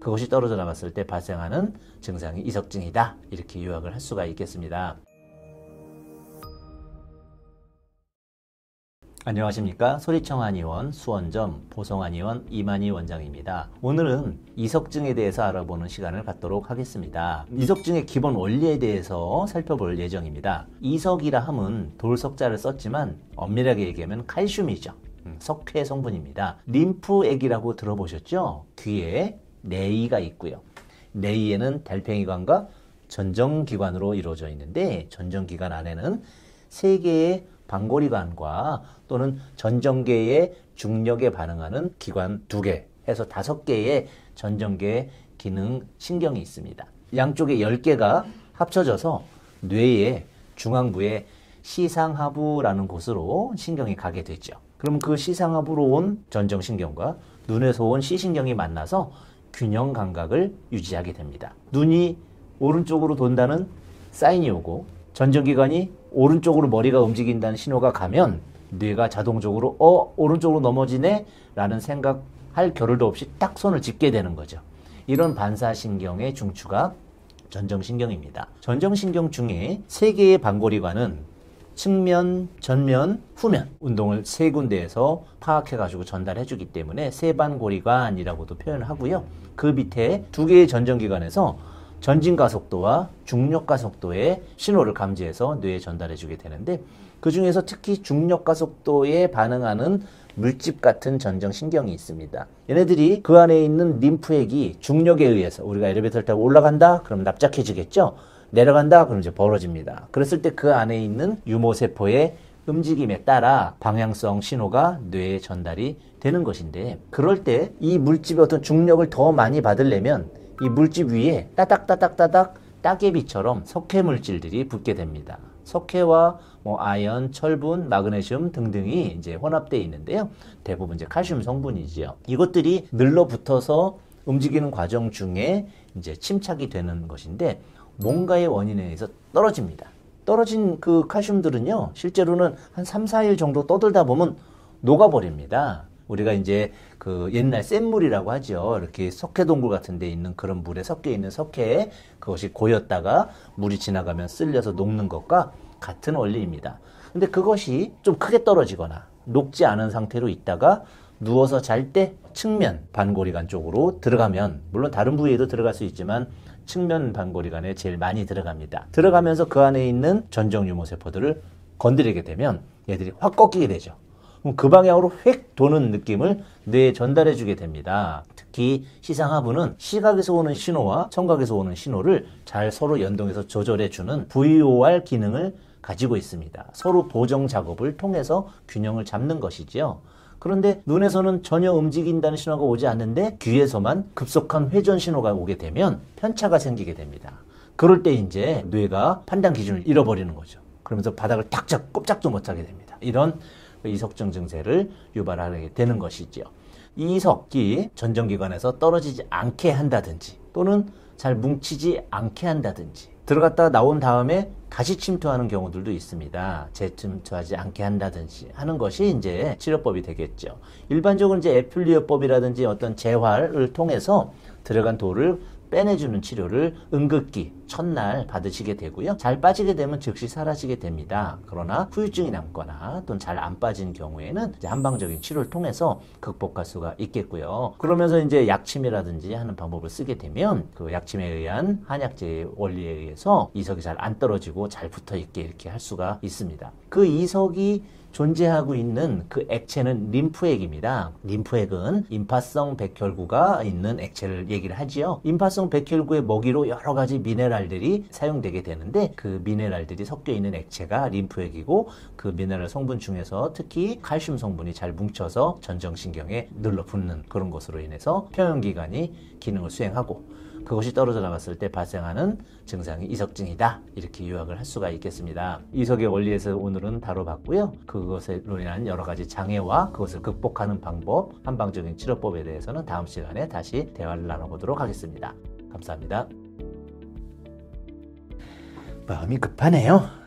그것이 떨어져 나갔을 때 발생하는 증상이 이석증이다. 이렇게 요약을 할 수가 있겠습니다. 안녕하십니까. 소리청 한의원 수원점 보성 한의원 이만희 원장입니다. 오늘은 이석증에 대해서 알아보는 시간을 갖도록 하겠습니다. 이석증의 기본 원리에 대해서 살펴볼 예정입니다. 이석이라 함은 돌석자를 썼지만 엄밀하게 얘기하면 칼슘이죠. 석회 성분입니다. 림프액이라고 들어보셨죠? 귀에 내이가 있고요. 내이에는 달팽이관과 전정기관으로 이루어져 있는데 전정기관 안에는 3개의 방골이관과 또는 전정계의 중력에 반응하는 기관 2개 해서 5개의 전정계 기능 신경이 있습니다. 양쪽에 10개가 합쳐져서 뇌의 중앙부의 시상하부라는 곳으로 신경이 가게 되죠. 그럼 그 시상하부로 온 전정신경과 눈에서 온 시신경이 만나서 균형 감각을 유지하게 됩니다. 눈이 오른쪽으로 돈다는 사인이 오고 전정기관이 오른쪽으로 머리가 움직인다는 신호가 가면 뇌가 자동적으로 오른쪽으로 넘어지네 라는 생각할 겨를도 없이 딱 손을 짚게 되는 거죠. 이런 반사신경의 중추가 전정신경입니다. 전정신경 중에 3개의 방골이관은 측면, 전면, 후면 운동을 3군데에서 파악해가지고 전달해주기 때문에 세반골이관이라고도 표현하고요. 그 밑에 2개의 전정기관에서 전진가속도와 중력가속도의 신호를 감지해서 뇌에 전달해주게 되는데 그 중에서 특히 중력가속도에 반응하는 물집 같은 전정신경이 있습니다. 얘네들이 그 안에 있는 림프액이 중력에 의해서 우리가 엘리베이터를 타고 올라간다? 그럼 납작해지겠죠? 내려간다? 그럼 이제 벌어집니다. 그랬을 때 그 안에 있는 유모세포의 움직임에 따라 방향성 신호가 뇌에 전달이 되는 것인데 그럴 때 이 물집의 어떤 중력을 더 많이 받으려면 이 물집 위에 따닥따닥따닥 따개비처럼 석회 물질들이 붙게 됩니다. 석회와 아연, 철분, 마그네슘 등등이 이제 혼합되어 있는데요. 대부분 이제 칼슘 성분이지요. 이것들이 늘러붙어서 움직이는 과정 중에 이제 침착이 되는 것인데 뭔가의 원인에 의해서 떨어집니다. 떨어진 그 칼슘들은요, 실제로는 한 3, 4일 정도 떠들다 보면 녹아버립니다. 우리가 이제 그 옛날 샘물이라고 하죠. 이렇게 석회동굴 같은 데 있는 그런 물에 섞여 있는 석회에 그것이 고였다가 물이 지나가면 쓸려서 녹는 것과 같은 원리입니다. 근데 그것이 좀 크게 떨어지거나 녹지 않은 상태로 있다가 누워서 잘 때 측면 반골이관 쪽으로 들어가면 물론 다른 부위에도 들어갈 수 있지만 측면 반골이관에 제일 많이 들어갑니다. 들어가면서 그 안에 있는 전정유모세포들을 건드리게 되면 얘들이 확 꺾이게 되죠. 그 방향으로 휙 도는 느낌을 뇌에 전달해 주게 됩니다. 특히 시상하부는 시각에서 오는 신호와 청각에서 오는 신호를 잘 서로 연동해서 조절해 주는 VOR 기능을 가지고 있습니다. 서로 보정 작업을 통해서 균형을 잡는 것이죠. 그런데 눈에서는 전혀 움직인다는 신호가 오지 않는데 귀에서만 급속한 회전 신호가 오게 되면 편차가 생기게 됩니다. 그럴 때 이제 뇌가 판단 기준을 잃어버리는 거죠. 그러면서 바닥을 탁 잡고 꼼짝도 못하게 됩니다. 이런 이석증 증세를 유발하게 되는 것이죠. 이석이 전정기관에서 떨어지지 않게 한다든지 또는 잘 뭉치지 않게 한다든지 들어갔다 나온 다음에 다시 침투하는 경우들도 있습니다. 재침투하지 않게 한다든지 하는 것이 이제 치료법이 되겠죠. 일반적으로 이제 에필리오법이라든지 어떤 재활을 통해서 들어간 돌을 빼내주는 치료를 응급기 첫날 받으시게 되고요. 잘 빠지게 되면 즉시 사라지게 됩니다. 그러나 후유증이 남거나 또는 잘 안 빠진 경우에는 이제 한방적인 치료를 통해서 극복할 수가 있겠고요. 그러면서 이제 약침이라든지 하는 방법을 쓰게 되면 그 약침에 의한 한약재의 원리에 의해서 이석이 잘 안 떨어지고 잘 붙어 있게 이렇게 할 수가 있습니다. 그 이석이 존재하고 있는 그 액체는 림프액입니다. 림프액은 임파성 백혈구가 있는 액체를 얘기를 하지요. 임파성 백혈구의 먹이로 여러 가지 미네랄들이 사용되게 되는데 그 미네랄들이 섞여 있는 액체가 림프액이고 그 미네랄 성분 중에서 특히 칼슘 성분이 잘 뭉쳐서 전정신경에 눌러붙는 그런 것으로 인해서 평형기관이 기능을 수행하고 그것이 떨어져 나갔을 때 발생하는 증상이 이석증이다. 이렇게 요약을 할 수가 있겠습니다. 이석의 원리에서 오늘은 다뤄봤고요. 그것으로 인한 여러 가지 장애와 그것을 극복하는 방법, 한방적인 치료법에 대해서는 다음 시간에 다시 대화를 나눠보도록 하겠습니다. 감사합니다. 마음이 급하네요.